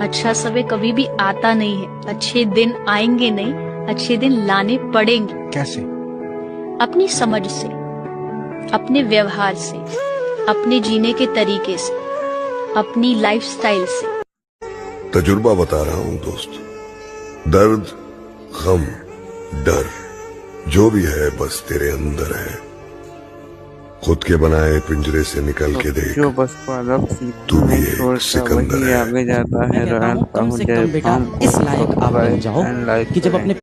अच्छा समय कभी भी आता नहीं है, अच्छे दिन आएंगे नहीं, अच्छे दिन लाने पड़ेंगे। कैसे? अपनी समझ से, अपने व्यवहार से, अपने जीने के तरीके से, अपनी लाइफस्टाइल से। तजुर्बा बता रहा हूं दोस्त। दर्द, गम, डर जो भी है बस तेरे अंदर है। खुद के बनाए पिंजरे से निकल के देख, जो बस पालक तू भी नहीं एक छोड़ता सिकंदर वही है। आगे जाता है। मैं कहता हूँ कम से कम बेटा इस लायक आप बन जाओ कि जब अपने